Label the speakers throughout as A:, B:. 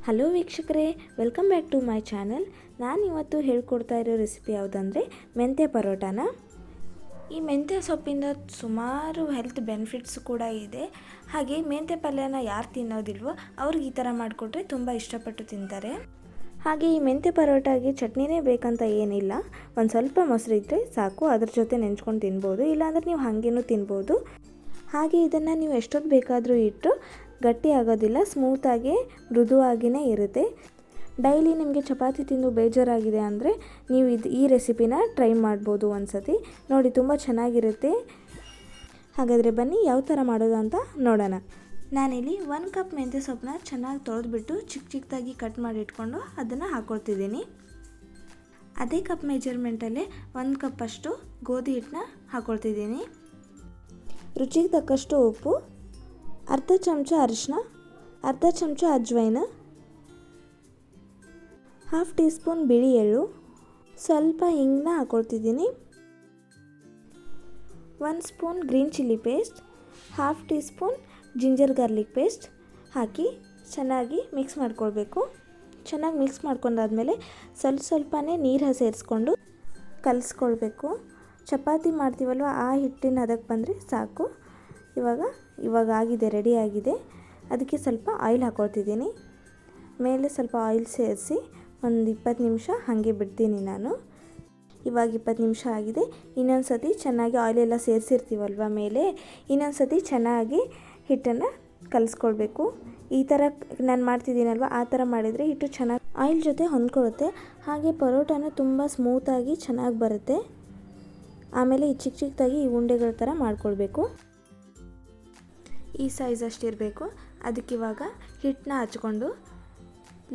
A: Hello ವೀಕ್ಷಕರೇ, welcome back to my channel. ನಾನು ಇವತ್ತು ಹೇಳ್ಕೊಡ್ತಾ ಇರೋ ರೆಸಿಪಿ ಯಾವುದಂದರೆ ಮೆಂತ್ಯ ಪರೋಟಾನ. ಈ ಮೆಂತ್ಯ ಸೊಪ್ಪಿಂದ ಸುಮಾರು ಹೆಲ್ತ್ ಬೆನಿಫಿಟ್ಸ್ ಕೂಡ ಇದೆ. ಹಾಗೆ ಮೆಂತ್ಯ ಪಲ್ಯನ ಯಾರು ತಿನ್ನೋದಿಲ್ವೋ ಅವ್ರಿಗೆ ಈ ಥರ ಮಾಡಿಕೊಟ್ರೆ ತುಂಬ ಇಷ್ಟಪಟ್ಟು ತಿಂತಾರೆ. ಹಾಗೆ ಈ ಮೆಂತ್ಯ ಪರೋಟಾಗೆ ಚಟ್ನಿನೇ ಬೇಕಂತ ಏನಿಲ್ಲ, ಒಂದು ಸ್ವಲ್ಪ ಮೊಸರು ಇದ್ದರೆ ಸಾಕು, ಅದ್ರ ಜೊತೆ ನೆಂಚ್ಕೊಂಡು ತಿನ್ಬೋದು, ಇಲ್ಲಾಂದರೆ ನೀವು ಹಾಗೇನೂ ತಿನ್ಬೋದು. ಹಾಗೆ ಇದನ್ನು ನೀವು ಎಷ್ಟೊತ್ತು ಬೇಕಾದರೂ ಇಟ್ಟು ಗಟ್ಟಿ ಆಗೋದಿಲ್ಲ, ಸ್ಮೂತಾಗಿ ಮೃದುವಾಗಿಯೇ ಇರುತ್ತೆ. ಡೈಲಿ ನಿಮಗೆ ಚಪಾತಿ ತಿಂದು ಬೇಜಾರಾಗಿದೆ ಅಂದರೆ ನೀವು ಈ ರೆಸಿಪಿನ ಟ್ರೈ ಮಾಡ್ಬೋದು ಒಂದ್ಸತಿ. ನೋಡಿ, ತುಂಬ ಚೆನ್ನಾಗಿರುತ್ತೆ. ಹಾಗಾದರೆ ಬನ್ನಿ ಯಾವ ಥರ ಮಾಡೋದು ಅಂತ ನೋಡೋಣ. ನಾನಿಲ್ಲಿ 1 ಕಪ್ ಮೆಂತ್ಯ ಸೊಪ್ಪನ್ನ ಚೆನ್ನಾಗಿ ತೊಳೆದ್ಬಿಟ್ಟು ಚಿಕ್ಕ ಚಿಕ್ಕದಾಗಿ ಕಟ್ ಮಾಡಿ ಇಟ್ಕೊಂಡು ಅದನ್ನು ಹಾಕ್ಕೊಳ್ತಿದ್ದೀನಿ. ಅದೇ ಕಪ್ ಮೆಜರ್ಮೆಂಟಲ್ಲೇ 1 ಕಪ್ಪಷ್ಟು ಗೋಧಿ ಹಿಟ್ಟನ್ನ ಹಾಕ್ಕೊಳ್ತಿದ್ದೀನಿ. ರುಚಿಗೆ ತಕ್ಕಷ್ಟು ಉಪ್ಪು, ಅರ್ಧ ಚಮಚ ಅರಿಶಿನ, ಅರ್ಧ ಚಮಚ ಅಜ್ವೈನ, 1/2 ಟೀ ಸ್ಪೂನ್ ಬಿಳಿ ಎಳ್ಳು, ಸ್ವಲ್ಪ ಹಿಂಗನ್ನ ಹಾಕ್ಕೊಳ್ತಿದ್ದೀನಿ. 1 spoon green chilli paste, 1/2 teaspoon ginger garlic paste ಹಾಕಿ ಚೆನ್ನಾಗಿ ಮಿಕ್ಸ್ ಮಾಡ್ಕೊಳ್ಬೇಕು. ಚೆನ್ನಾಗಿ ಮಿಕ್ಸ್ ಮಾಡ್ಕೊಂಡಾದ್ಮೇಲೆ ಸ್ವಲ್ಪನೇ ನೀರು ಸೇರಿಸ್ಕೊಂಡು ಕಲಿಸ್ಕೊಳ್ಬೇಕು. ಚಪಾತಿ ಮಾಡ್ತೀವಲ್ವ ಆ ಹಿಟ್ಟಿನ ಅದಕ್ಕೆ ಬಂದರೆ ಸಾಕು. ಇವಾಗ ಆಗಿದೆ, ರೆಡಿ ಆಗಿದೆ. ಅದಕ್ಕೆ ಸ್ವಲ್ಪ ಆಯಿಲ್ ಹಾಕ್ಕೊಳ್ತಿದ್ದೀನಿ. ಮೇಲೆ ಸ್ವಲ್ಪ ಆಯಿಲ್ ಸೇರಿಸಿ ಒಂದು 20 ನಿಮಿಷ ಹಾಗೆ ಬಿಡ್ತೀನಿ ನಾನು. ಇವಾಗ 20 ನಿಮಿಷ ಆಗಿದೆ. ಇನ್ನೊಂದು ಸತಿ ಚೆನ್ನಾಗಿ ಆಯಿಲೆಲ್ಲ ಸೇರಿಸಿರ್ತೀವಲ್ವ ಮೇಲೆ, ಇನ್ನೊಂದು ಸತಿ ಚೆನ್ನಾಗಿ ಹಿಟ್ಟನ್ನು ಕಲಿಸ್ಕೊಳ್ಬೇಕು. ಈ ಥರ ನಾನು ಮಾಡ್ತಿದ್ದೀನಲ್ವ, ಆ ಥರ ಮಾಡಿದರೆ ಹಿಟ್ಟು ಚೆನ್ನಾಗಿ ಆಯಿಲ್ ಜೊತೆ ಹೊಂದ್ಕೊಳ್ಳುತ್ತೆ. ಹಾಗೆ ಪರೋಟಾನು ತುಂಬ ಸ್ಮೂತಾಗಿ ಚೆನ್ನಾಗಿ ಬರುತ್ತೆ. ಆಮೇಲೆ ಈ ಚಿಕ್ಕ ಚಿಕ್ಕದಾಗಿ ಈ ಉಂಡೆಗಳ ಥರ ಮಾಡ್ಕೊಳ್ಬೇಕು. ಈ ಸೈಜ್ ಅಷ್ಟಿರಬೇಕು. ಅದಕ್ಕಿವಾಗ ಹಿಟ್ಟನ್ನ ಹಚ್ಕೊಂಡು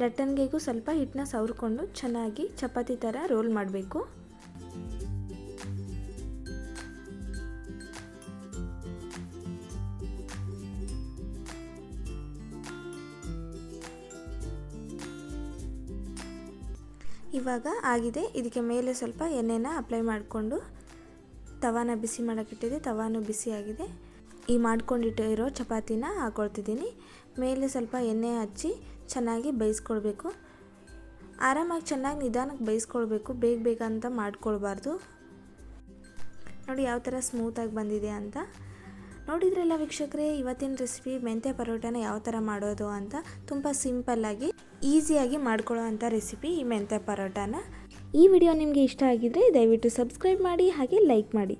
A: ಲಟ್ಟಣಿಗೆಗೂ ಸ್ವಲ್ಪ ಹಿಟ್ಟನ್ನ ಸವರ್ಕೊಂಡು ಚೆನ್ನಾಗಿ ಚಪಾತಿ ಥರ ರೋಲ್ ಮಾಡಬೇಕು. ಇವಾಗ ಆಗಿದೆ. ಇದಕ್ಕೆ ಮೇಲೆ ಸ್ವಲ್ಪ ಎಣ್ಣೆನ ಅಪ್ಲೈ ಮಾಡಿಕೊಂಡು ತವಾನ ಬಿಸಿ ಮಾಡೋಕ್ಕಿಟ್ಟಿದೆ. ತವಾನು ಬಿಸಿ ಆಗಿದೆ. ಈ ಮಾಡ್ಕೊಂಡಿಟ್ಟಿರೋ ಚಪಾತಿನ ಹಾಕ್ಕೊಳ್ತಿದ್ದೀನಿ. ಮೇಲೆ ಸ್ವಲ್ಪ ಎಣ್ಣೆ ಹಚ್ಚಿ ಚೆನ್ನಾಗಿ ಬೇಯಿಸ್ಕೊಳ್ಬೇಕು. ಆರಾಮಾಗಿ ಚೆನ್ನಾಗಿ ನಿಧಾನಕ್ಕೆ ಬೇಯಿಸ್ಕೊಳ್ಬೇಕು, ಬೇಗ ಅಂತ ಮಾಡ್ಕೊಳ್ಬಾರ್ದು. ನೋಡಿ ಯಾವ ಥರ ಸ್ಮೂತಾಗಿ ಬಂದಿದೆ ಅಂತ. ನೋಡಿದ್ರಲ್ಲ ವೀಕ್ಷಕರೇ, ಇವತ್ತಿನ ರೆಸಿಪಿ ಮೆಂತ್ಯ ಪರೋಟಾನ ಯಾವ ಥರ ಮಾಡೋದು ಅಂತ. ತುಂಬ ಸಿಂಪಲ್ಲಾಗಿ ಈಸಿಯಾಗಿ ಮಾಡ್ಕೊಳ್ಳೋ ಅಂಥ ರೆಸಿಪಿ ಈ ಮೆಂತ್ಯ ಪರೋಟಾನ. ಈ ವಿಡಿಯೋ ನಿಮಗೆ ಇಷ್ಟ ಆಗಿದ್ದರೆ ದಯವಿಟ್ಟು ಸಬ್ಸ್ಕ್ರೈಬ್ ಮಾಡಿ, ಹಾಗೆ ಲೈಕ್ ಮಾಡಿ.